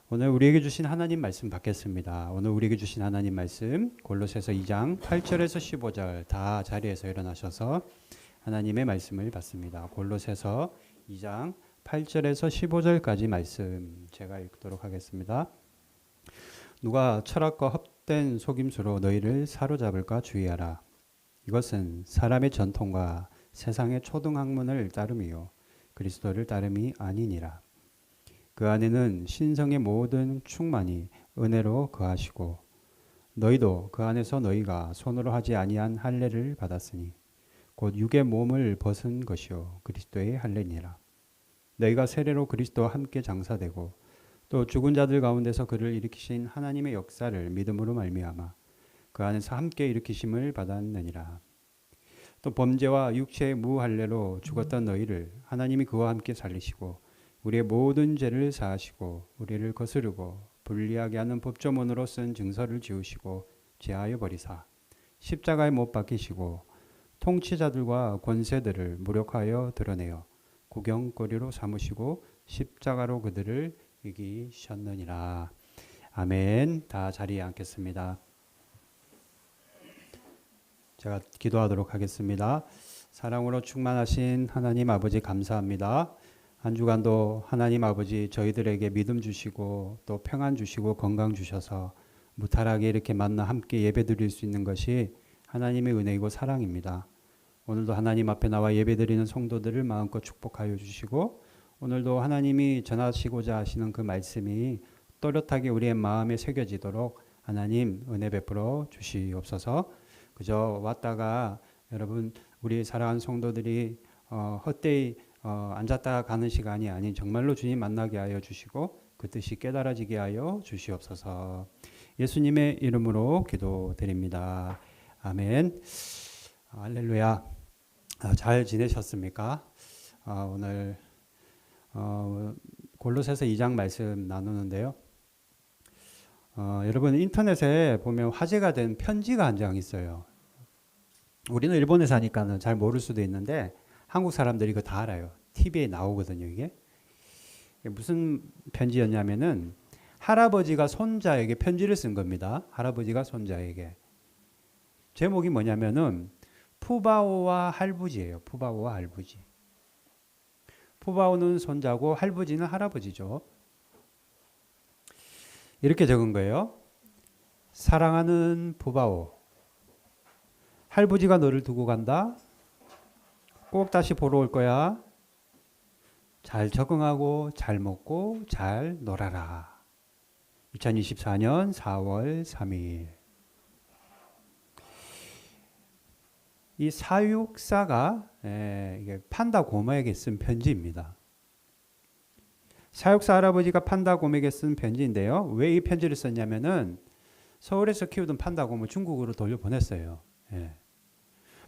오늘 우리에게 주신 하나님 말씀 받겠습니다. 오늘 우리에게 주신 하나님 말씀 골로새서 2장 8절에서 15절 다 자리에서 일어나셔서 하나님의 말씀을 받습니다. 골로새서 2장 8절에서 15절까지 말씀 제가 읽도록 하겠습니다. 누가 철학과 헛된 속임수로 너희를 사로잡을까 주의하라. 이것은 사람의 전통과 세상의 초등학문을 따름이요 그리스도를 따름이 아니니라. 그 안에는 신성의 모든 충만이 은혜로 거하시고 너희도 그 안에서 너희가 손으로 하지 아니한 할례를 받았으니 곧 육의 몸을 벗은 것이요 그리스도의 할례니라. 너희가 세례로 그리스도와 함께 장사되고 또 죽은 자들 가운데서 그를 일으키신 하나님의 역사를 믿음으로 말미암아 그 안에서 함께 일으키심을 받았느니라. 또 범죄와 육체의 무할례로 죽었던 너희를 하나님이 그와 함께 살리시고 우리의 모든 죄를 사하시고 우리를 거스르고 불리하게 하는 법조문으로 쓴 증서를 지우시고 제하여 버리사 십자가에 못 박히시고 통치자들과 권세들을 무력하여 드러내어 구경거리로 삼으시고 십자가로 그들을 이기셨느니라. 아멘. 다 자리에 앉겠습니다. 제가 기도하도록 하겠습니다. 사랑으로 충만하신 하나님 아버지 감사합니다. 한 주간도 하나님 아버지 저희들에게 믿음 주시고 또 평안 주시고 건강 주셔서 무탈하게 이렇게 만나 함께 예배 드릴 수 있는 것이 하나님의 은혜이고 사랑입니다. 오늘도 하나님 앞에 나와 예배 드리는 성도들을 마음껏 축복하여 주시고 오늘도 하나님이 전하시고자 하시는 그 말씀이 또렷하게 우리의 마음에 새겨지도록 하나님 은혜 베풀어 주시옵소서. 그저 왔다가 여러분 우리 사랑하는 성도들이 헛되이 앉았다 가는 시간이 아닌 정말로 주님 만나게 하여 주시고 그 뜻이 깨달아지게 하여 주시옵소서. 예수님의 이름으로 기도드립니다. 아멘. 할렐루야. 잘 지내셨습니까? 오늘 골로새서 2장 말씀 나누는데요. 여러분 인터넷에 보면 화제가 된 편지가 한 장 있어요. 우리는 일본에 사니까는 잘 모를 수도 있는데 한국 사람들이 이거 다 알아요. TV에 나오거든요, 이게. 무슨 편지였냐면은 할아버지가 손자에게 편지를 쓴 겁니다. 할아버지가 손자에게. 제목이 뭐냐면은 푸바오와 할부지예요. 푸바오와 할부지. 푸바오는 손자고 할부지는 할아버지죠. 이렇게 적은 거예요. 사랑하는 푸바오. 할부지가 너를 두고 간다. 꼭 다시 보러 올 거야. 잘 적응하고 잘 먹고 잘 놀아라. 2024년 4월 3일. 이 사육사가 이게 판다 고모에게 쓴 편지입니다. 사육사 할아버지가 판다 고모에게 쓴 편지인데요. 왜 이 편지를 썼냐면은 서울에서 키우던 판다 고모 중국으로 돌려보냈어요.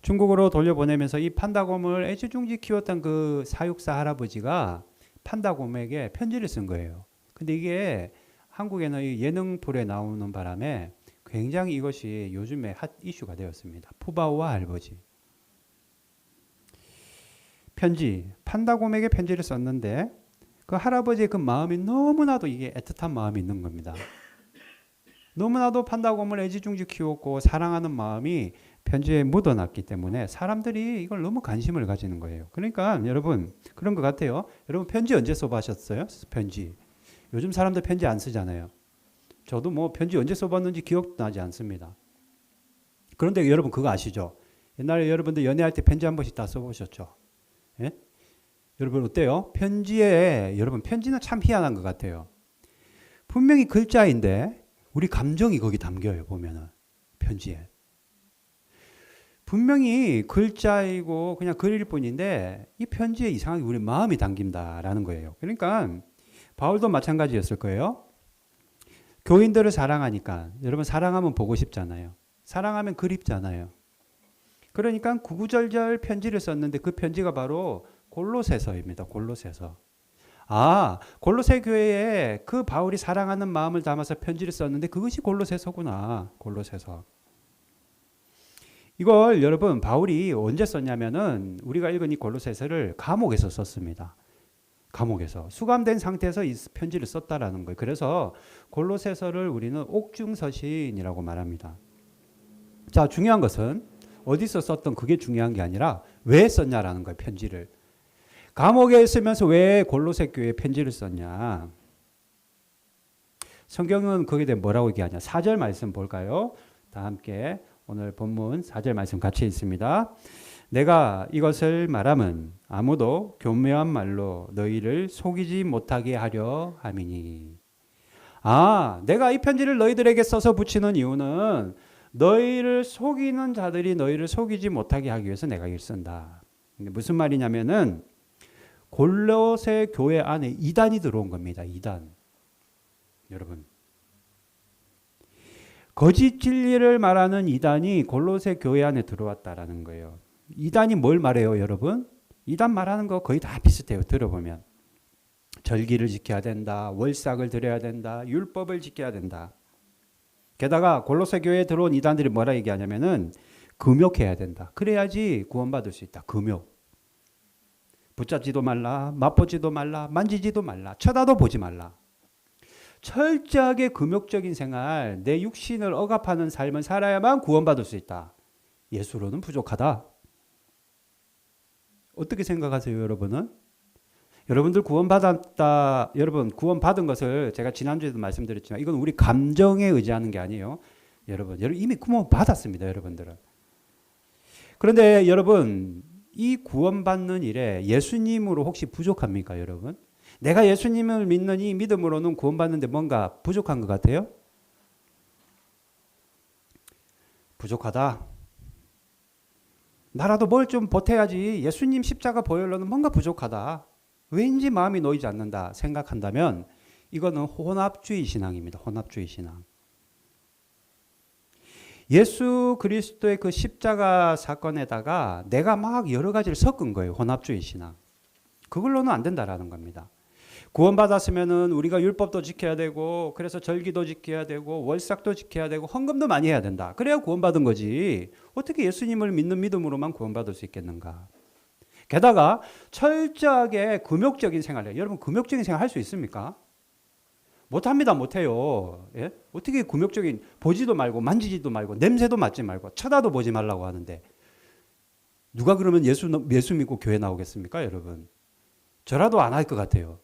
중국으로 돌려보내면서 이 판다곰을 애지중지 키웠던 그 사육사 할아버지가 판다곰에게 편지를 쓴 거예요. 근데 이게 한국에는 이 예능 프로에 나오는 바람에 굉장히 이것이 요즘에 핫 이슈가 되었습니다. 푸바오와 할아버지. 편지, 판다곰에게 편지를 썼는데 그 할아버지의 그 마음이 너무나도 이게 애틋한 마음이 있는 겁니다. 너무나도 판다곰을 애지중지 키웠고 사랑하는 마음이 편지에 묻어놨기 때문에 사람들이 이걸 너무 관심을 가지는 거예요. 그러니까 여러분 그런 것 같아요. 여러분 편지 언제 써보셨어요? 편지. 요즘 사람들 편지 안 쓰잖아요. 저도 뭐 편지 언제 써봤는지 기억도 나지 않습니다. 그런데 여러분 그거 아시죠? 옛날에 여러분들 연애할 때 편지 한 번씩 다 써보셨죠? 예? 여러분 어때요? 여러분 편지는 참 희한한 것 같아요. 분명히 글자인데 우리 감정이 거기 담겨요. 보면은 편지에. 분명히 글자이고 그냥 글일 뿐인데 이 편지에 이상하게 우리 마음이 담긴다라는 거예요. 그러니까 바울도 마찬가지였을 거예요. 교인들을 사랑하니까 여러분 사랑하면 보고 싶잖아요. 사랑하면 그립잖아요. 그러니까 구구절절 편지를 썼는데 그 편지가 바로 골로새서입니다. 골로새서. 골로새 교회에 그 바울이 사랑하는 마음을 담아서 편지를 썼는데 그것이 골로새서구나. 골로새서. 이걸 여러분 바울이 언제 썼냐면은 우리가 읽은 이 골로새서를 감옥에서 썼습니다. 감옥에서 수감된 상태에서 이 편지를 썼다라는 거예요. 그래서 골로새서를 우리는 옥중서신이라고 말합니다. 자, 중요한 것은 어디서 썼던 그게 중요한 게 아니라 왜 썼냐라는 거예요. 편지를. 감옥에 있으면서 왜 골로새 교회에 편지를 썼냐. 성경은 거기에 대해 뭐라고 얘기하냐. 4절 말씀 볼까요? 다 함께 오늘 본문 4절 말씀 같이 있습니다. 내가 이것을 말함은 아무도 교묘한 말로 너희를 속이지 못하게 하려 함이니. 내가 이 편지를 너희들에게 써서 붙이는 이유는 너희를 속이는 자들이 너희를 속이지 못하게 하기 위해서 내가 이걸 쓴다. 무슨 말이냐면은 골로새 교회 안에 이단이 들어온 겁니다. 이단. 여러분. 거짓 진리를 말하는 이단이 골로새 교회 안에 들어왔다라는 거예요. 이단이 뭘 말해요, 여러분? 이단 말하는 거 거의 다 비슷해요. 들어보면. 절기를 지켜야 된다. 월삭을 드려야 된다. 율법을 지켜야 된다. 게다가 골로새 교회에 들어온 이단들이 뭐라 얘기하냐면은 금욕해야 된다. 그래야지 구원받을 수 있다. 금욕. 붙잡지도 말라. 맛보지도 말라. 만지지도 말라. 쳐다도 보지 말라. 철저하게 금욕적인 생활, 내 육신을 억압하는 삶을 살아야만 구원받을 수 있다. 예수로는 부족하다. 어떻게 생각하세요, 여러분은? 여러분들 구원받았다. 여러분 구원받은 것을 제가 지난주에도 말씀드렸지만 이건 우리 감정에 의지하는 게 아니에요. 여러분 이미 구원받았습니다. 여러분들은. 그런데 여러분 이 구원받는 일에 예수님으로 혹시 부족합니까, 여러분? 내가 예수님을 믿는 이 믿음으로는 구원받는데 뭔가 부족한 것 같아요? 부족하다. 나라도 뭘 좀 보태야지. 예수님 십자가 보혈로는 뭔가 부족하다. 왠지 마음이 놓이지 않는다 생각한다면 이거는 혼합주의 신앙입니다. 혼합주의 신앙. 예수 그리스도의 그 십자가 사건에다가 내가 막 여러 가지를 섞은 거예요. 혼합주의 신앙. 그걸로는 안 된다라는 겁니다. 구원받았으면은 우리가 율법도 지켜야 되고 그래서 절기도 지켜야 되고 월삭도 지켜야 되고 헌금도 많이 해야 된다. 그래야 구원받은 거지. 어떻게 예수님을 믿는 믿음으로만 구원받을 수 있겠는가. 게다가 철저하게 금욕적인 생활을 해요. 여러분 금욕적인 생활 할 수 있습니까? 못합니다. 못해요. 예? 어떻게 금욕적인 보지도 말고 만지지도 말고 냄새도 맡지 말고 쳐다도 보지 말라고 하는데 누가 그러면 예수 믿고 교회 나오겠습니까? 여러분. 저라도 안 할 것 같아요.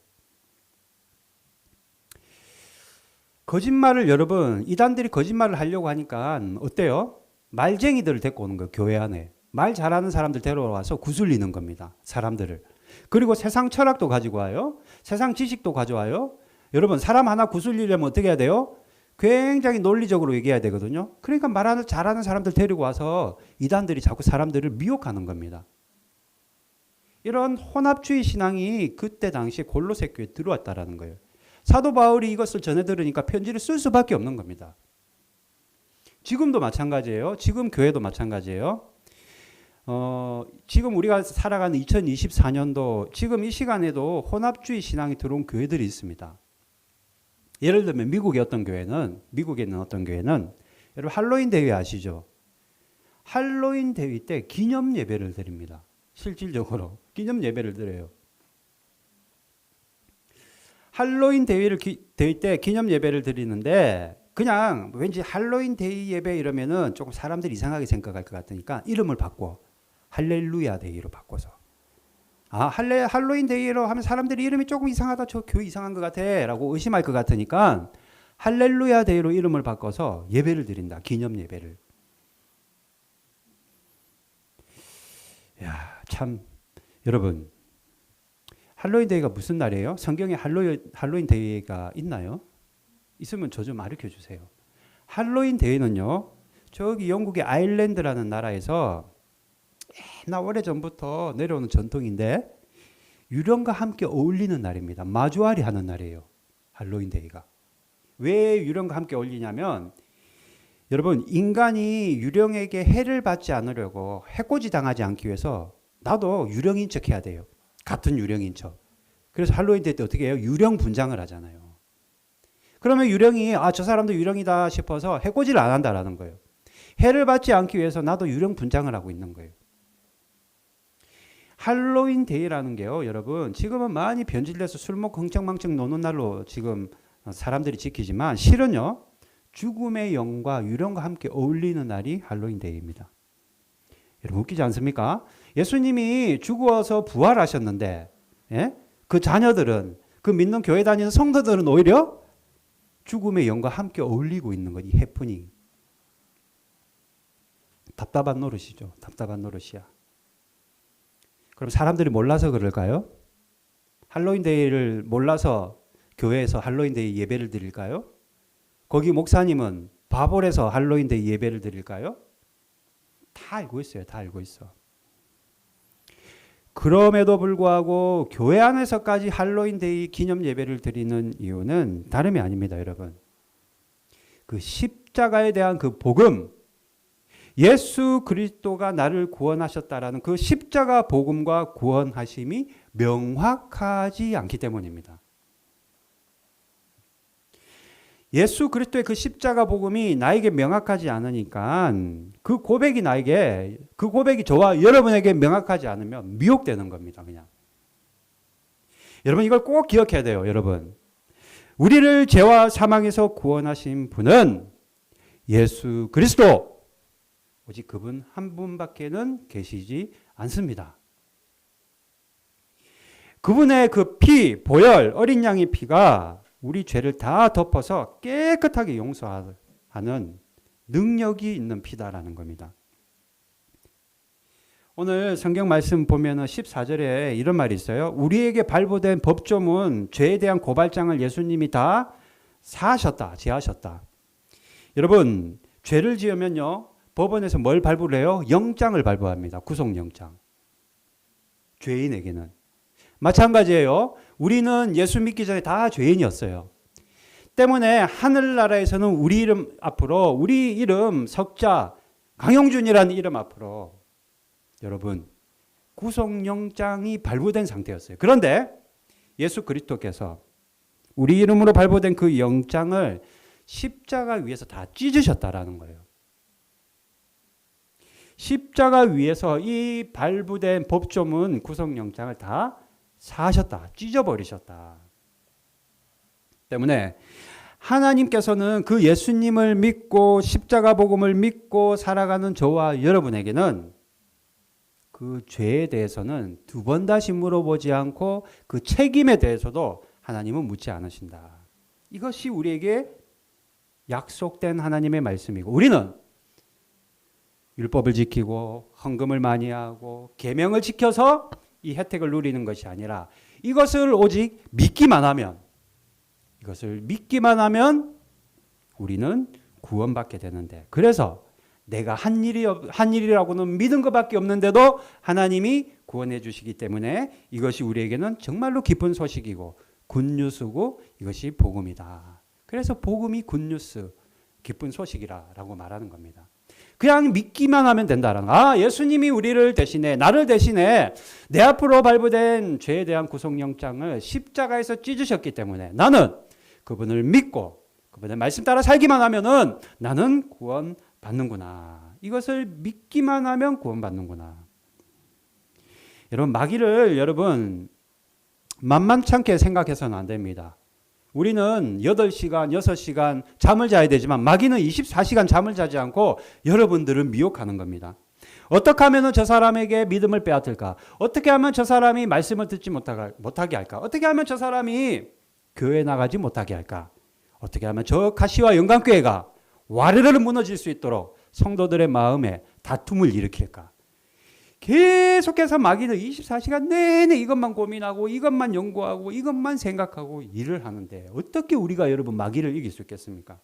거짓말을 여러분 이단들이 거짓말을 하려고 하니까 어때요? 말쟁이들을 데리고 오는 거예요. 교회 안에. 말 잘하는 사람들 데려와서 구슬리는 겁니다. 사람들을. 그리고 세상 철학도 가지고 와요. 세상 지식도 가져와요. 여러분 사람 하나 구슬리려면 어떻게 해야 돼요? 굉장히 논리적으로 얘기해야 되거든요. 그러니까 말하는 잘하는 사람들 데리고 와서 이단들이 자꾸 사람들을 미혹하는 겁니다. 이런 혼합주의 신앙이 그때 당시에 골로새 교회에 들어왔다라는 거예요. 사도 바울이 이것을 전해 들으니까 편지를 쓸 수밖에 없는 겁니다. 지금도 마찬가지예요. 지금 교회도 마찬가지예요. 지금 우리가 살아가는 2024년도 지금 이 시간에도 혼합주의 신앙이 들어온 교회들이 있습니다. 예를 들면 미국에 있는 어떤 교회는 여러분 할로윈 대회 아시죠? 할로윈 대회 때 기념 예배를 드립니다. 실질적으로 기념 예배를 드려요. 할로윈 대회 때 기념 예배를 드리는데 그냥 왠지 할로윈 데이 예배 이러면은 조금 사람들이 이상하게 생각할 것 같으니까 이름을 바꿔 할렐루야 데이로 바꿔서 할로윈 데이로 하면 사람들이 이름이 조금 이상하다 저 교회 이상한 것 같아 라고 의심할 것 같으니까 할렐루야 데이로 이름을 바꿔서 예배를 드린다. 기념 예배를. 야, 참 여러분 할로윈 데이가 무슨 날이에요? 성경에 할로윈 데이가 있나요? 있으면 저 좀 가르쳐 주세요. 할로윈 데이는요. 저기 영국의 아일랜드라는 나라에서 옛날 오래전부터 내려오는 전통인데 유령과 함께 어울리는 날입니다. 마주알이 하는 날이에요. 할로윈 데이가. 왜 유령과 함께 어울리냐면 여러분 인간이 유령에게 해를 받지 않으려고 해코지 당하지 않기 위해서 나도 유령인 척 해야 돼요. 같은 유령인 척. 그래서 할로윈 데이 때 어떻게 해요? 유령 분장을 하잖아요. 그러면 유령이 저 사람도 유령이다 싶어서 해코지를 안 한다라는 거예요. 해를 받지 않기 위해서 나도 유령 분장을 하고 있는 거예요. 할로윈 데이라는 게요, 여러분, 지금은 많이 변질돼서 술 먹고 흥청망청 노는 날로 지금 사람들이 지키지만 실은요, 죽음의 영과 유령과 함께 어울리는 날이 할로윈 데이입니다. 여러분 웃기지 않습니까? 예수님이 죽어서 부활하셨는데, 예? 그 자녀들은, 그 믿는 교회 다니는 성도들은 오히려 죽음의 영과 함께 어울리고 있는 것, 이 해프닝. 답답한 노릇이죠. 답답한 노릇이야. 그럼 사람들이 몰라서 그럴까요? 할로윈 데이를 몰라서 교회에서 할로윈 데이 예배를 드릴까요? 거기 목사님은 바볼에서 할로윈 데이 예배를 드릴까요? 다 알고 있어요. 다 알고 있어. 그럼에도 불구하고 교회 안에서까지 할로윈 데이 기념 예배를 드리는 이유는 다름이 아닙니다, 여러분. 그 십자가에 대한 그 복음, 예수 그리스도가 나를 구원하셨다라는 그 십자가 복음과 구원하심이 명확하지 않기 때문입니다. 예수 그리스도의 그 십자가 복음이 나에게 명확하지 않으니까 그 고백이 저와 여러분에게 명확하지 않으면 미혹되는 겁니다, 그냥. 여러분 이걸 꼭 기억해야 돼요, 여러분. 우리를 죄와 사망에서 구원하신 분은 예수 그리스도, 오직 그분 한 분밖에는 계시지 않습니다. 그분의 그 피, 보혈, 어린 양의 피가 우리 죄를 다 덮어서 깨끗하게 용서하는 능력이 있는 피다라는 겁니다. 오늘 성경 말씀 보면 14절에 이런 말이 있어요. 우리에게 발부된 법조문, 죄에 대한 고발장을 예수님이 다 사하셨다, 제하셨다. 여러분, 죄를 지으면요, 법원에서 뭘 발부를 해요? 영장을 발부합니다. 구속영장. 죄인에게는. 마찬가지예요. 우리는 예수 믿기 전에 다 죄인이었어요. 때문에 하늘나라에서는 우리 이름 앞으로, 우리 이름 석자 강영준이라는 이름 앞으로 여러분 구속영장이 발부된 상태였어요. 그런데 예수 그리스도께서 우리 이름으로 발부된 그 영장을 십자가 위에서 다 찢으셨다라는 거예요. 십자가 위에서 이 발부된 법조문 구속영장을 다 사하셨다, 찢어버리셨다. 때문에 하나님께서는 그 예수님을 믿고 십자가 복음을 믿고 살아가는 저와 여러분에게는 그 죄에 대해서는 두 번 다시 물어보지 않고 그 책임에 대해서도 하나님은 묻지 않으신다. 이것이 우리에게 약속된 하나님의 말씀이고, 우리는 율법을 지키고 헌금을 많이 하고 계명을 지켜서 이 혜택을 누리는 것이 아니라 이것을 오직 믿기만 하면, 이것을 믿기만 하면 우리는 구원받게 되는데, 그래서 내가 한 일이라고는 믿은 것밖에 없는데도 하나님이 구원해 주시기 때문에 이것이 우리에게는 정말로 기쁜 소식이고 굿뉴스고 이것이 복음이다. 그래서 복음이 굿뉴스, 기쁜 소식이라고 말하는 겁니다. 그냥 믿기만 하면 된다라는 거. 아, 예수님이 우리를 대신해, 나를 대신해 내 앞으로 발부된 죄에 대한 구속영장을 십자가에서 찢으셨기 때문에 나는 그분을 믿고 그분의 말씀 따라 살기만 하면은 나는 구원받는구나. 이것을 믿기만 하면 구원받는구나. 여러분, 마귀를 여러분 만만찮게 생각해서는 안 됩니다. 우리는 8시간, 6시간 잠을 자야 되지만 마귀는 24시간 잠을 자지 않고 여러분들을 미혹하는 겁니다. 어떻게 하면 저 사람에게 믿음을 빼앗을까? 어떻게 하면 저 사람이 말씀을 듣지 못하게 할까? 어떻게 하면 저 사람이 교회 나가지 못하게 할까? 어떻게 하면 저 가시와 영광교회가 와르르 무너질 수 있도록 성도들의 마음에 다툼을 일으킬까? 계속해서 마귀는 24시간 내내 이것만 고민하고 이것만 연구하고 이것만 생각하고 일을 하는데 어떻게 우리가 여러분 마귀를 이길 수 있겠습니까?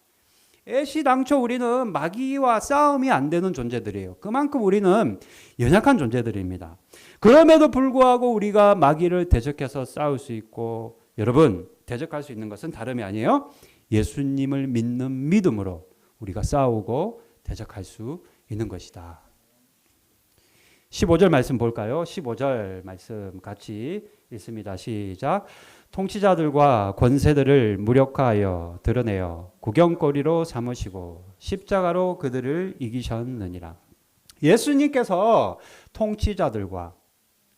애시당초 우리는 마귀와 싸움이 안 되는 존재들이에요. 그만큼 우리는 연약한 존재들입니다. 그럼에도 불구하고 우리가 마귀를 대적해서 싸울 수 있고, 여러분 대적할 수 있는 것은 다름이 아니에요. 예수님을 믿는 믿음으로 우리가 싸우고 대적할 수 있는 것이다. 15절 말씀 볼까요? 15절 말씀 같이 읽습니다. 시작. 통치자들과 권세들을 무력화하여 드러내어 구경거리로 삼으시고 십자가로 그들을 이기셨느니라. 예수님께서 통치자들과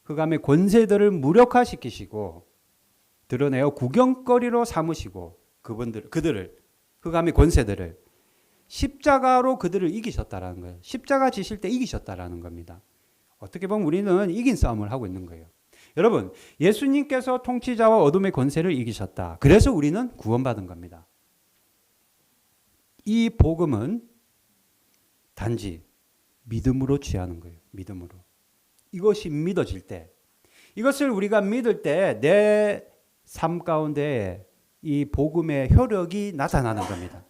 흑암의 권세들을 무력화시키시고 드러내어 구경거리로 삼으시고 그들을 흑암의 권세들을 십자가로 그들을 이기셨다라는 거예요. 십자가 지실 때 이기셨다라는 겁니다. 어떻게 보면 우리는 이긴 싸움을 하고 있는 거예요. 여러분, 예수님께서 통치자와 어둠의 권세를 이기셨다. 그래서 우리는 구원받은 겁니다. 이 복음은 단지 믿음으로 취하는 거예요. 믿음으로. 이것이 믿어질 때, 이것을 우리가 믿을 때 내 삶 가운데 이 복음의 효력이 나타나는 겁니다.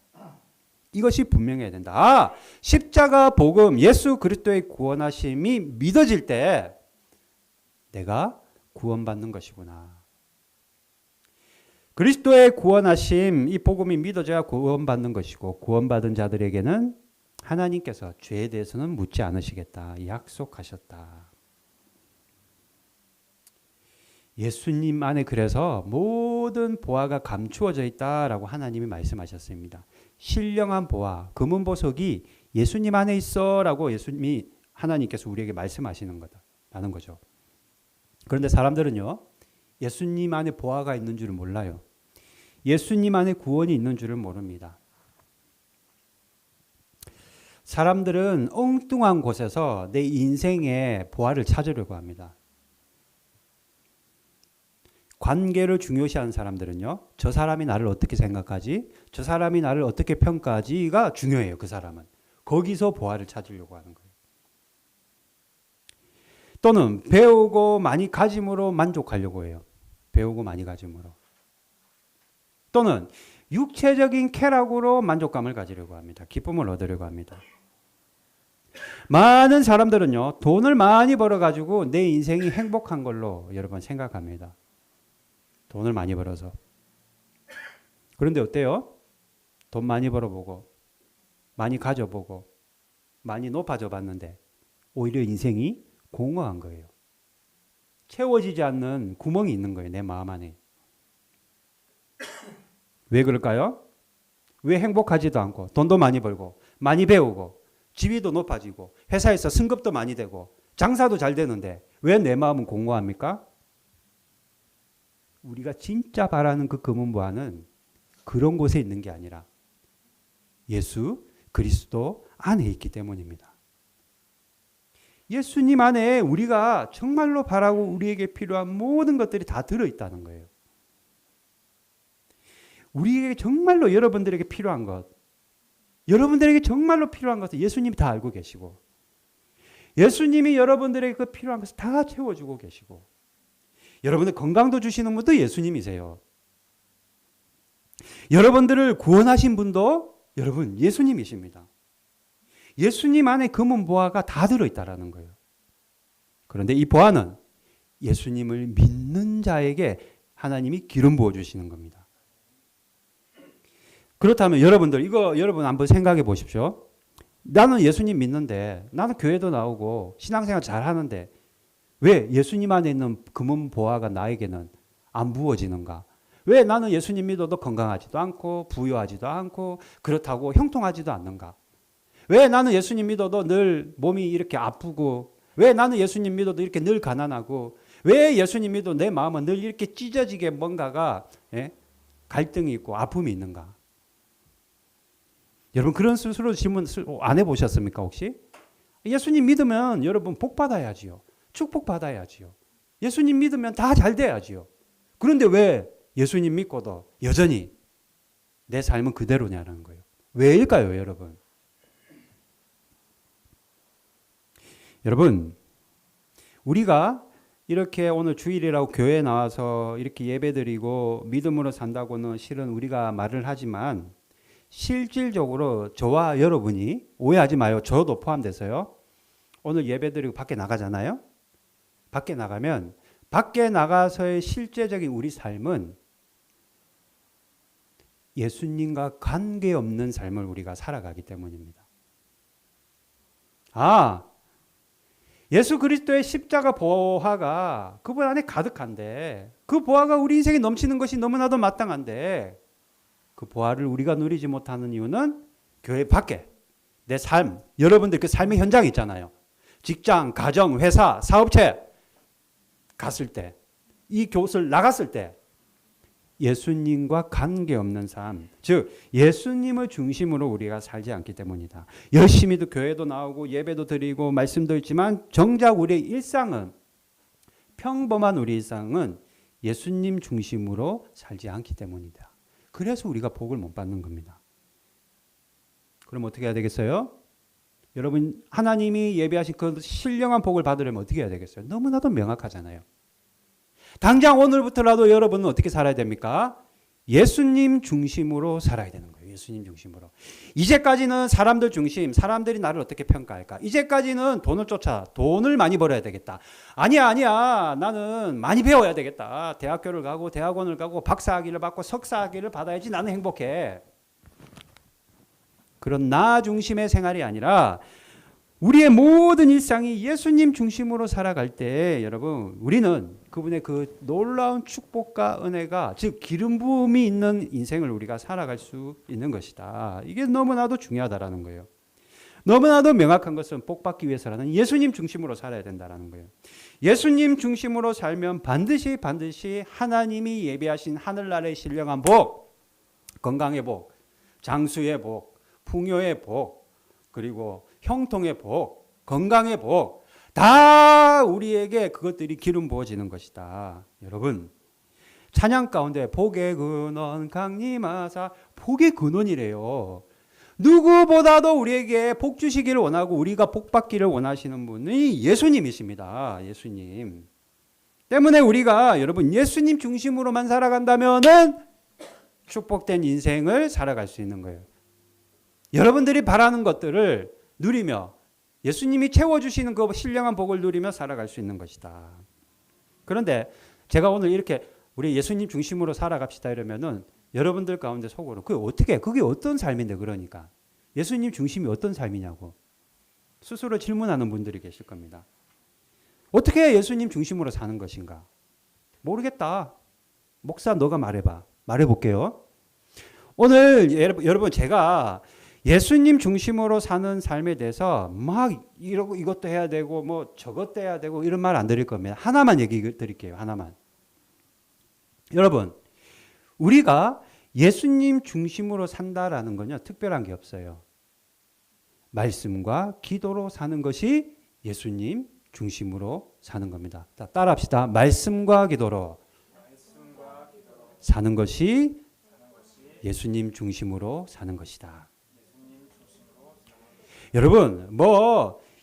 이것이 분명해야 된다. 아, 십자가 복음, 예수 그리스도의 구원하심이 믿어질 때 내가 구원받는 것이구나. 그리스도의 구원하심, 이 복음이 믿어져야 구원받는 것이고 구원받은 자들에게는 하나님께서 죄에 대해서는 묻지 않으시겠다 약속하셨다. 예수님 안에 그래서 모든 보화가 감추어져 있다라고 하나님이 말씀하셨습니다. 신령한 보화, 금은 보석이 예수님 안에 있어라고 하나님께서 우리에게 말씀하시는 거다라는 거죠. 그런데 사람들은요, 예수님 안에 보화가 있는 줄을 몰라요. 예수님 안에 구원이 있는 줄을 모릅니다. 사람들은 엉뚱한 곳에서 내 인생의 보화를 찾으려고 합니다. 관계를 중요시하는 사람들은요, 저 사람이 나를 어떻게 생각하지? 저 사람이 나를 어떻게 평가하지가 중요해요. 그 사람은. 거기서 보화를 찾으려고 하는 거예요. 또는 배우고 많이 가짐으로 만족하려고 해요. 배우고 많이 가짐으로. 또는 육체적인 쾌락으로 만족감을 가지려고 합니다. 기쁨을 얻으려고 합니다. 많은 사람들은요, 돈을 많이 벌어가지고 내 인생이 행복한 걸로 여러분 생각합니다. 돈을 많이 벌어서. 그런데 어때요? 돈 많이 벌어보고 많이 가져보고 많이 높아져 봤는데 오히려 인생이 공허한 거예요. 채워지지 않는 구멍이 있는 거예요. 내 마음 안에. 왜 그럴까요? 왜 행복하지도 않고 돈도 많이 벌고 많이 배우고 지위도 높아지고 회사에서 승급도 많이 되고 장사도 잘 되는데 왜 내 마음은 공허합니까? 우리가 진짜 바라는 그 금은 보화는 그런 곳에 있는 게 아니라 예수 그리스도 안에 있기 때문입니다. 예수님 안에 우리가 정말로 바라고 우리에게 필요한 모든 것들이 다 들어있다는 거예요. 우리에게 정말로 여러분들에게 필요한 것, 여러분들에게 정말로 필요한 것을 예수님이 다 알고 계시고 예수님이 여러분들에게 그 필요한 것을 다 채워주고 계시고 여러분들 건강도 주시는 분도 예수님이세요. 여러분들을 구원하신 분도 여러분 예수님이십니다. 예수님 안에 금은 보화가 다 들어있다라는 거예요. 그런데 이 보화는 예수님을 믿는 자에게 하나님이 기름 부어주시는 겁니다. 그렇다면 여러분들 이거 여러분 한번 생각해 보십시오. 나는 예수님 믿는데 나는 교회도 나오고 신앙생활 잘 하는데 왜 예수님 안에 있는 금은 보화가 나에게는 안 부어지는가? 왜 나는 예수님 믿어도 건강하지도 않고 부유하지도 않고 그렇다고 형통하지도 않는가? 왜 나는 예수님 믿어도 늘 몸이 이렇게 아프고 왜 나는 예수님 믿어도 이렇게 늘 가난하고 왜 예수님 믿어도 내 마음은 늘 이렇게 찢어지게 뭔가가 갈등이 있고 아픔이 있는가? 여러분 그런 스스로 질문 안 해보셨습니까 혹시? 예수님 믿으면 여러분 복 받아야지요. 축복 받아야지요. 예수님 믿으면 다 잘 돼야지요. 그런데 왜 예수님 믿고도 여전히 내 삶은 그대로냐는 거예요. 왜일까요, 여러분? 여러분, 우리가 이렇게 오늘 주일이라고 교회에 나와서 이렇게 예배드리고 믿음으로 산다고는 실은 우리가 말을 하지만 실질적으로 저와 여러분이 오해하지 마요. 저도 포함돼서요. 오늘 예배드리고 밖에 나가잖아요. 밖에 나가면 밖에 나가서의 실제적인 우리 삶은 예수님과 관계없는 삶을 우리가 살아가기 때문입니다. 아, 예수 그리스도의 십자가 보화가 그분 안에 가득한데 그 보화가 우리 인생에 넘치는 것이 너무나도 마땅한데 그 보화를 우리가 누리지 못하는 이유는 교회 밖에 내 삶, 여러분들 그 삶의 현장이 있잖아요. 직장, 가정, 회사, 사업체 갔을 때, 이 교회를 나갔을 때 예수님과 관계없는 삶, 즉 예수님을 중심으로 우리가 살지 않기 때문이다. 열심히도 교회도 나오고 예배도 드리고 말씀도 있지만 정작 우리의 일상은, 평범한 우리 일상은 예수님 중심으로 살지 않기 때문이다. 그래서 우리가 복을 못 받는 겁니다. 그럼 어떻게 해야 되겠어요? 여러분, 하나님이 예비하신 그 신령한 복을 받으려면 어떻게 해야 되겠어요? 너무나도 명확하잖아요. 당장 오늘부터라도 여러분은 어떻게 살아야 됩니까? 예수님 중심으로 살아야 되는 거예요. 예수님 중심으로. 이제까지는 사람들 중심, 사람들이 나를 어떻게 평가할까? 이제까지는 돈을 많이 벌어야 되겠다. 아니야. 나는 많이 배워야 되겠다. 대학교를 가고 대학원을 가고 박사학위를 받고 석사학위를 받아야지 나는 행복해. 그런 나 중심의 생활이 아니라 우리의 모든 일상이 예수님 중심으로 살아갈 때 여러분, 우리는 그분의 그 놀라운 축복과 은혜가, 즉 기름 부음이 있는 인생을 우리가 살아갈 수 있는 것이다. 이게 너무나도 중요하다라는 거예요. 너무나도 명확한 것은 복 받기 위해서라는 예수님 중심으로 살아야 된다라는 거예요. 예수님 중심으로 살면 반드시 하나님이 예비하신 하늘나라의 신령한 복, 건강의 복, 장수의 복, 풍요의 복, 그리고 형통의 복, 건강의 복, 다 우리에게 그것들이 기름 부어지는 것이다. 여러분, 찬양 가운데 복의 근원 강림하사, 복의 근원이래요. 누구보다도 우리에게 복 주시기를 원하고 우리가 복 받기를 원하시는 분이 예수님이십니다. 예수님 때문에 우리가 여러분 예수님 중심으로만 살아간다면은 축복된 인생을 살아갈 수 있는 거예요. 여러분들이 바라는 것들을 누리며 예수님이 채워주시는 그 신령한 복을 누리며 살아갈 수 있는 것이다. 그런데 제가 오늘 이렇게 우리 예수님 중심으로 살아갑시다 이러면은 여러분들 가운데 속으로 그게 어떤 삶인데, 그러니까 예수님 중심이 어떤 삶이냐고 스스로 질문하는 분들이 계실 겁니다. 어떻게 예수님 중심으로 사는 것인가? 모르겠다. 목사 너가 말해봐. 말해볼게요. 오늘 여러분 제가 예수님 중심으로 사는 삶에 대해서 막 이것도 해야 되고 뭐 저것도 해야 되고 이런 말 안 드릴 겁니다. 하나만 얘기 드릴게요. 하나만. 여러분, 우리가 예수님 중심으로 산다라는 건요, 특별한 게 없어요. 말씀과 기도로 사는 것이 예수님 중심으로 사는 겁니다. 따라합시다. 말씀과 기도로 사는 것이 예수님 중심으로 사는 것이다. 여러분,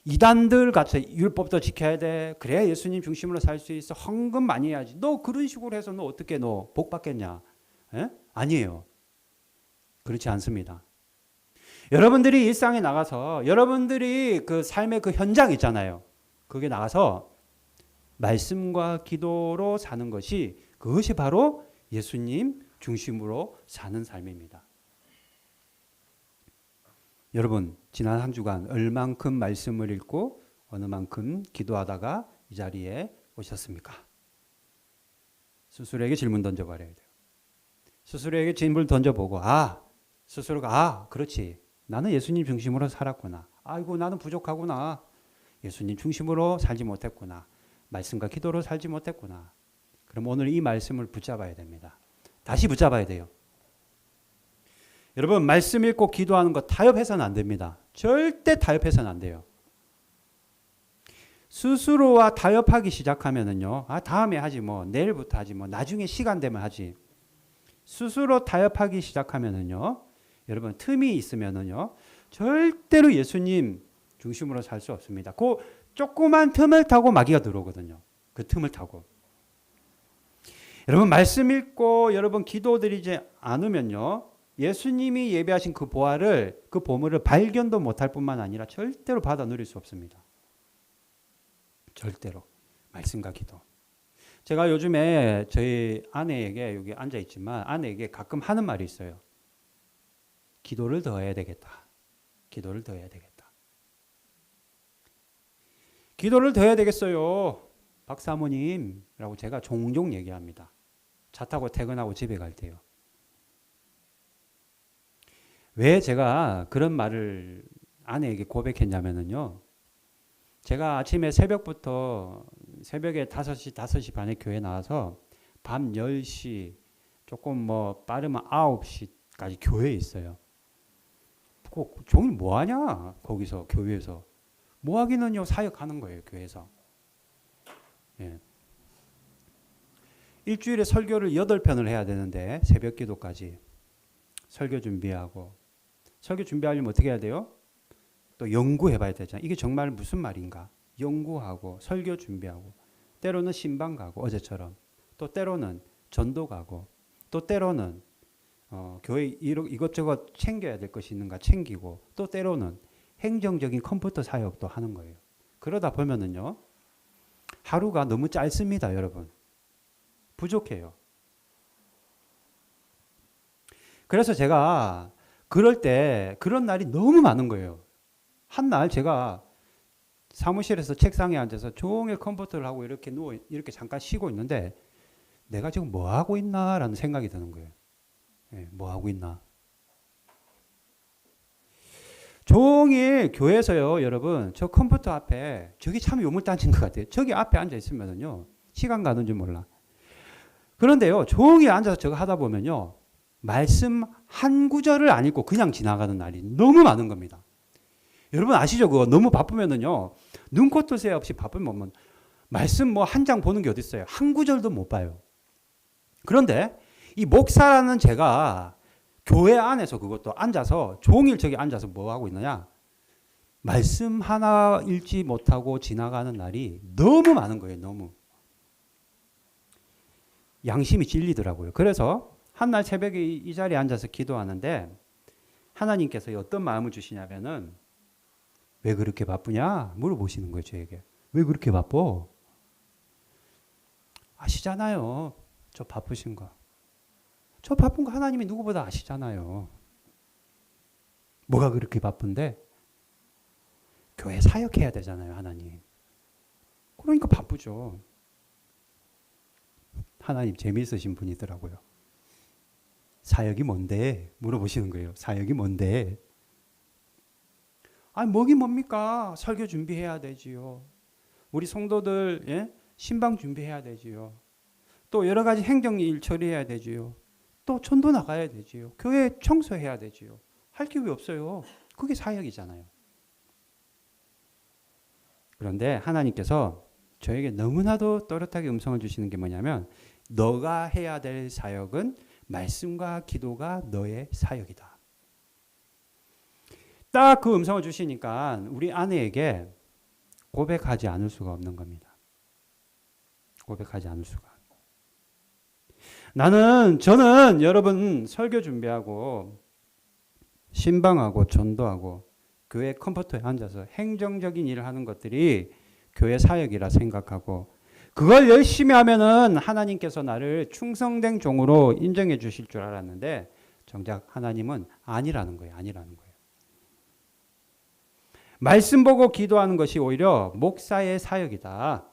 이단들 같이 율법도 지켜야 돼. 그래야 예수님 중심으로 살 수 있어. 헌금 많이 해야지. 너 그런 식으로 해서 너 어떻게 복 받겠냐? 에? 아니에요. 그렇지 않습니다. 여러분들이 일상에 나가서 여러분들이 그 삶의 그 현장 있잖아요. 거기에 나가서 말씀과 기도로 사는 그것이 바로 예수님 중심으로 사는 삶입니다. 여러분, 지난 한 주간 얼만큼 말씀을 읽고 어느 만큼 기도하다가 이 자리에 오셨습니까? 스스로에게 질문 던져버려야 돼요. 스스로에게 질문을 던져보고 스스로가 그렇지. 나는 예수님 중심으로 살았구나. 아이고 나는 부족하구나. 예수님 중심으로 살지 못했구나. 말씀과 기도로 살지 못했구나. 그럼 오늘 이 말씀을 붙잡아야 됩니다. 다시 붙잡아야 돼요. 여러분, 말씀 읽고 기도하는 거 타협해서는 안 됩니다. 절대 타협해서는 안 돼요. 스스로와 타협하기 시작하면은요, 다음에 하지 내일부터 하지 나중에 시간 되면 하지. 스스로 타협하기 시작하면은요, 여러분 틈이 있으면은요, 절대로 예수님 중심으로 살 수 없습니다. 그 조그만 틈을 타고 마귀가 들어오거든요. 그 틈을 타고. 여러분 말씀 읽고 여러분 기도드리지 않으면요, 예수님이 예배하신 그 보물을 발견도 못할 뿐만 아니라 절대로 받아 누릴 수 없습니다. 절대로. 말씀과 기도. 제가 요즘에 저희 아내에게 여기 앉아 있지만 아내에게 가끔 하는 말이 있어요. 기도를 더 해야 되겠다. 기도를 더 해야 되겠다. 기도를 더 해야 되겠어요. 박사모님이라고 제가 종종 얘기합니다. 차 타고 퇴근하고 집에 갈 때요. 왜 제가 그런 말을 아내에게 고백했냐면요. 제가 아침에 새벽부터 새벽에 5시 반에 교회 나와서 밤 10시 조금 뭐 빠르면 9시까지 교회에 있어요. 종일 뭐 하냐? 거기서 교회에서. 뭐 하기는요, 사역하는 거예요, 교회에서. 예. 일주일에 설교를 8편을 해야 되는데 새벽 기도까지 설교 준비하고, 설교 준비하려면 어떻게 해야 돼요? 또 연구해 봐야 되잖아요. 이게 정말 무슨 말인가? 연구하고 설교 준비하고, 때로는 신방 가고 어제처럼, 또 때로는 전도 가고, 또 때로는 교회 이것저것 챙겨야 될 것이 있는가 챙기고, 또 때로는 행정적인 컴퓨터 사역도 하는 거예요. 그러다 보면은요, 하루가 너무 짧습니다, 여러분. 부족해요. 그래서 제가 그럴 때 그런 날이 너무 많은 거예요. 한 날 제가 사무실에서 책상에 앉아서 종일 컴퓨터를 하고 이렇게 잠깐 쉬고 있는데, 내가 지금 뭐 하고 있나라는 생각이 드는 거예요. 네, 뭐 하고 있나? 종일 교회에서요, 여러분, 저 컴퓨터 앞에, 저기 참 요물단지인 것 같아요. 저기 앞에 앉아 있으면은요, 시간 가는 줄 몰라. 그런데요, 종일 앉아서 저거 하다 보면요, 말씀 한 구절을 안 읽고 그냥 지나가는 날이 너무 많은 겁니다. 여러분 아시죠? 그거 너무 바쁘면은요, 눈코 뜰 새 없이 바쁘면 말씀 뭐 한 장 보는 게 어디 있어요? 한 구절도 못 봐요. 그런데 이 목사라는 제가 교회 안에서 그것도 앉아서 종일 저기 앉아서 뭐 하고 있느냐? 말씀 하나 읽지 못하고 지나가는 날이 너무 많은 거예요. 너무. 양심이 찔리더라고요. 그래서 한날 새벽에 이 자리에 앉아서 기도하는데 하나님께서 어떤 마음을 주시냐면은, 왜 그렇게 바쁘냐? 물어보시는 거예요, 저에게. 왜 그렇게 바빠? 아시잖아요. 저 바쁘신 거. 저 바쁜 거 하나님이 누구보다 아시잖아요. 뭐가 그렇게 바쁜데? 교회 사역해야 되잖아요, 하나님. 그러니까 바쁘죠. 하나님 재미있으신 분이더라고요. 사역이 뭔데? 물어보시는 거예요. 사역이 뭔데? 아니, 뭐긴 뭡니까? 설교 준비해야 되지요. 우리 성도들, 예? 신방 준비해야 되지요. 또 여러 가지 행정 일 처리해야 되지요. 또 전도 나가야 되지요. 교회 청소해야 되지요. 할 게 왜 없어요? 그게 사역이잖아요. 그런데 하나님께서 저에게 너무나도 또렷하게 음성을 주시는 게 뭐냐면, 너가 해야 될 사역은 말씀과 기도가 너의 사역이다. 딱 그 음성을 주시니까 우리 아내에게 고백하지 않을 수가 없는 겁니다. 고백하지 않을 수가. 저는 여러분 설교 준비하고 신방하고 전도하고 교회 컴퓨터에 앉아서 행정적인 일을 하는 것들이 교회 사역이라 생각하고, 그걸 열심히 하면은 하나님께서 나를 충성된 종으로 인정해 주실 줄 알았는데, 정작 하나님은 아니라는 거예요. 아니라는 거예요. 말씀 보고 기도하는 것이 오히려 목사의 사역이다.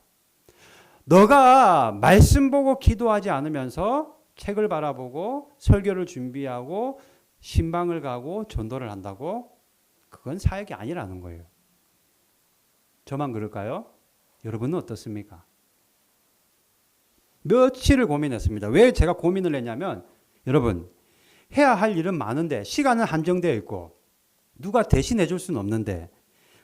너가 말씀 보고 기도하지 않으면서 책을 바라보고 설교를 준비하고 신방을 가고 전도를 한다고? 그건 사역이 아니라는 거예요. 저만 그럴까요? 여러분은 어떻습니까? 며칠을 고민했습니다. 왜 제가 고민을 했냐면, 여러분, 해야 할 일은 많은데 시간은 한정되어 있고 누가 대신해 줄 수는 없는데,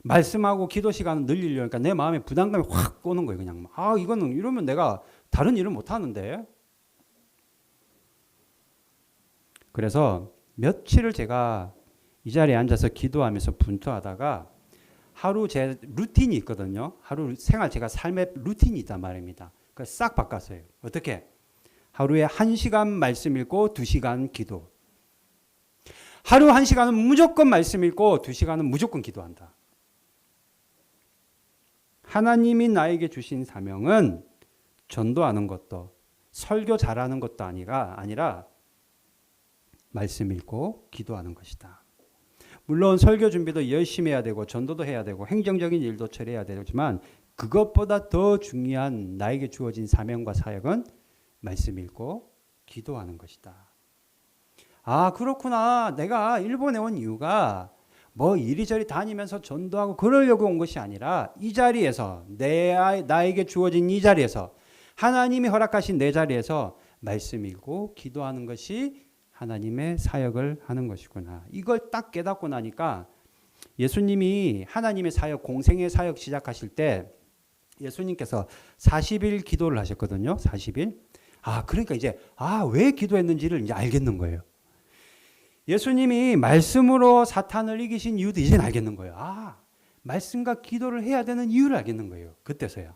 말씀하고 기도 시간을 늘리려니까 내 마음에 부담감이 확 오는 거예요. 그냥 이거는 이러면 내가 다른 일을 못 하는데. 그래서 며칠을 제가 이 자리에 앉아서 기도하면서 분투하다가, 하루 제 루틴이 있거든요. 하루 생활, 제가 삶의 루틴이 있단 말입니다. 그래서 싹 바꿨어요. 어떻게? 하루에 1시간 말씀 읽고 2시간 기도. 하루 1시간은 무조건 말씀 읽고 2시간은 무조건 기도한다. 하나님이 나에게 주신 사명은 전도하는 것도 설교 잘하는 것도 아니라 말씀 읽고 기도하는 것이다. 물론 설교 준비도 열심히 해야 되고 전도도 해야 되고 행정적인 일도 처리해야 되지만, 그것보다 더 중요한 나에게 주어진 사명과 사역은 말씀 읽고 기도하는 것이다. 아, 그렇구나. 내가 일본에 온 이유가 뭐 이리저리 다니면서 전도하고 그러려고 온 것이 아니라 이 자리에서 나에게 주어진 이 자리에서 하나님이 허락하신 내 자리에서 말씀 읽고 기도하는 것이 하나님의 사역을 하는 것이구나. 이걸 딱 깨닫고 나니까 예수님이 하나님의 사역, 공생의 사역 시작하실 때 예수님께서 40일 기도를 하셨거든요. 40일. 그러니까 이제 왜 기도했는지를 이제 알겠는 거예요. 예수님이 말씀으로 사탄을 이기신 이유도 이제 알겠는 거예요. 말씀과 기도를 해야 되는 이유를 알겠는 거예요. 그때서야.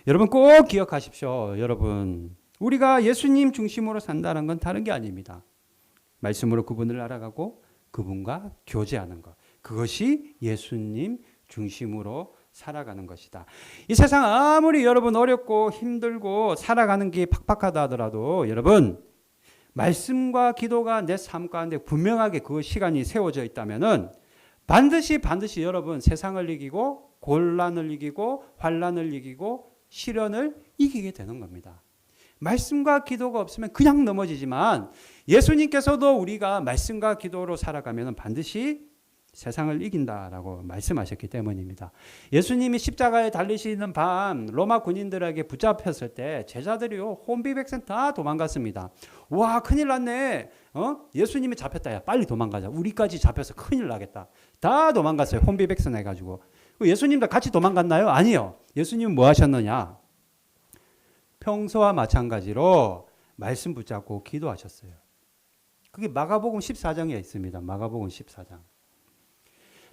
여러분 꼭 기억하십시오. 여러분 우리가 예수님 중심으로 산다는 건 다른 게 아닙니다. 말씀으로 그분을 알아가고 그분과 교제하는 것. 그것이 예수님 중심으로 살아가는 것이다. 이 세상 아무리 여러분 어렵고 힘들고 살아가는 게 팍팍하다 하더라도 여러분 말씀과 기도가 내 삶 가운데 분명하게 그 시간이 세워져 있다면은 반드시 여러분 세상을 이기고 곤란을 이기고 환란을 이기고 시련을 이기게 되는 겁니다. 말씀과 기도가 없으면 그냥 넘어지지만 예수님께서도 우리가 말씀과 기도로 살아가면 반드시 세상을 이긴다라고 말씀하셨기 때문입니다. 예수님이 십자가에 달리시는 밤 로마 군인들에게 붙잡혔을 때 제자들이요 혼비백산 다 도망갔습니다. 와 큰일 났네. 예수님이 잡혔다. 야 빨리 도망가자. 우리까지 잡혀서 큰일 나겠다. 다 도망갔어요. 혼비백산 해가지고. 예수님도 같이 도망갔나요? 아니요. 예수님은 뭐 하셨느냐? 평소와 마찬가지로 말씀 붙잡고 기도하셨어요. 그게 마가복음 14장에 있습니다. 마가복음 14장.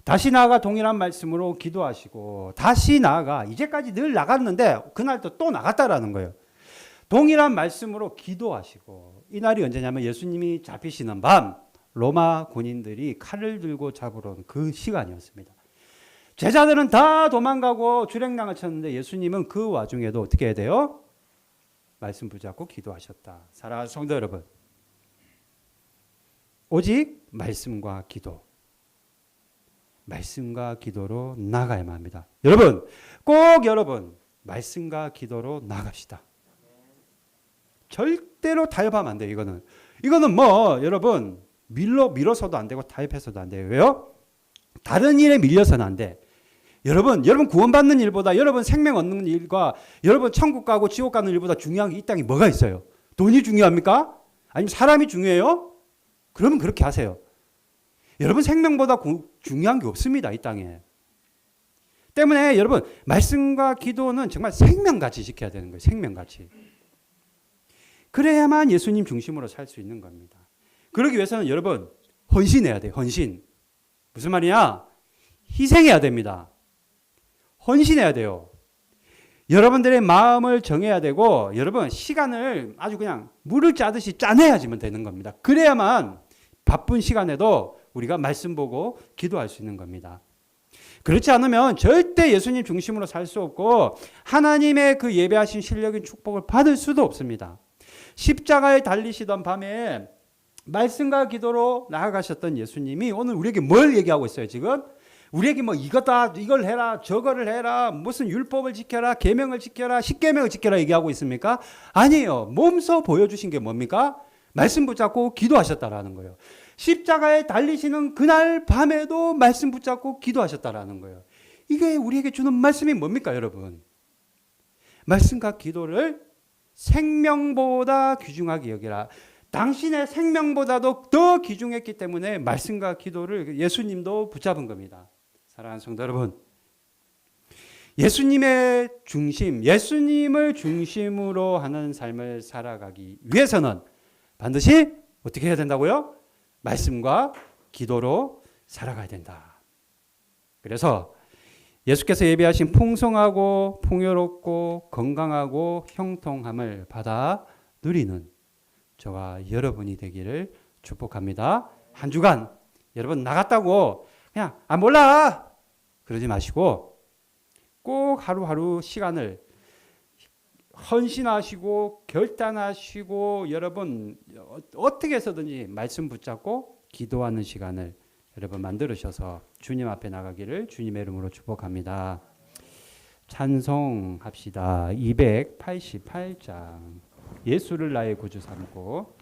다시 나아가 동일한 말씀으로 기도하시고 다시 나아가 이제까지 늘 나갔는데 그날 또 나갔다라는 거예요. 동일한 말씀으로 기도하시고 이날이 언제냐면 예수님이 잡히시는 밤 로마 군인들이 칼을 들고 잡으러 온 그 시간이었습니다. 제자들은 다 도망가고 주랭랑을 쳤는데 예수님은 그 와중에도 어떻게 해야 돼요? 말씀 붙잡고 기도하셨다. 사랑하는 성도 여러분, 오직 말씀과 기도로 나아가야만 합니다. 여러분, 꼭 여러분 말씀과 기도로 나갑시다. 절대로 타협하면 안 돼요. 이거는 뭐 여러분 밀어서도 안 되고 타협해서도 안 돼요. 왜요? 다른 일에 밀려서는 안 돼. 여러분 구원받는 일보다 여러분 생명 얻는 일과 여러분 천국 가고 지옥 가는 일보다 중요한 게 이 땅에 뭐가 있어요? 돈이 중요합니까? 아니면 사람이 중요해요? 그러면 그렇게 하세요. 여러분 생명보다 중요한 게 없습니다. 이 땅에. 때문에 여러분 말씀과 기도는 정말 생명같이 지켜야 되는 거예요. 생명같이. 그래야만 예수님 중심으로 살 수 있는 겁니다. 그러기 위해서는 여러분 헌신해야 돼요. 헌신. 무슨 말이냐? 희생해야 됩니다. 헌신해야 돼요. 여러분들의 마음을 정해야 되고 여러분 시간을 아주 그냥 물을 짜듯이 짜내야지만 되는 겁니다. 그래야만 바쁜 시간에도 우리가 말씀 보고 기도할 수 있는 겁니다. 그렇지 않으면 절대 예수님 중심으로 살 수 없고 하나님의 그 예배하신 신령인 축복을 받을 수도 없습니다. 십자가에 달리시던 밤에 말씀과 기도로 나아가셨던 예수님이 오늘 우리에게 뭘 얘기하고 있어요 지금? 우리에게 뭐 이걸 해라 저거를 해라 무슨 율법을 지켜라 계명을 지켜라 십계명을 지켜라 얘기하고 있습니까? 아니에요. 몸소 보여주신 게 뭡니까? 말씀 붙잡고 기도하셨다라는 거예요. 십자가에 달리시는 그날 밤에도 말씀 붙잡고 기도하셨다라는 거예요. 이게 우리에게 주는 말씀이 뭡니까 여러분? 말씀과 기도를 생명보다 귀중하게 여기라. 당신의 생명보다도 더 귀중했기 때문에 말씀과 기도를 예수님도 붙잡은 겁니다. 사랑하는 성도 여러분, 예수님의 중심, 예수님을 중심으로 하는 삶을 살아가기 위해서는 반드시 어떻게 해야 된다고요? 말씀과 기도로 살아가야 된다. 그래서 예수께서 예비하신 풍성하고 풍요롭고 건강하고 형통함을 받아 누리는 저와 여러분이 되기를 축복합니다. 한 주간 여러분 나갔다고 그냥 몰라 그러지 마시고 꼭 하루하루 시간을 헌신하시고 결단하시고 여러분 어떻게 해서든지 말씀 붙잡고 기도하는 시간을 여러분 만들으셔서 주님 앞에 나가기를 주님의 이름으로 축복합니다. 찬송합시다. 288장 예수를 나의 구주 삼고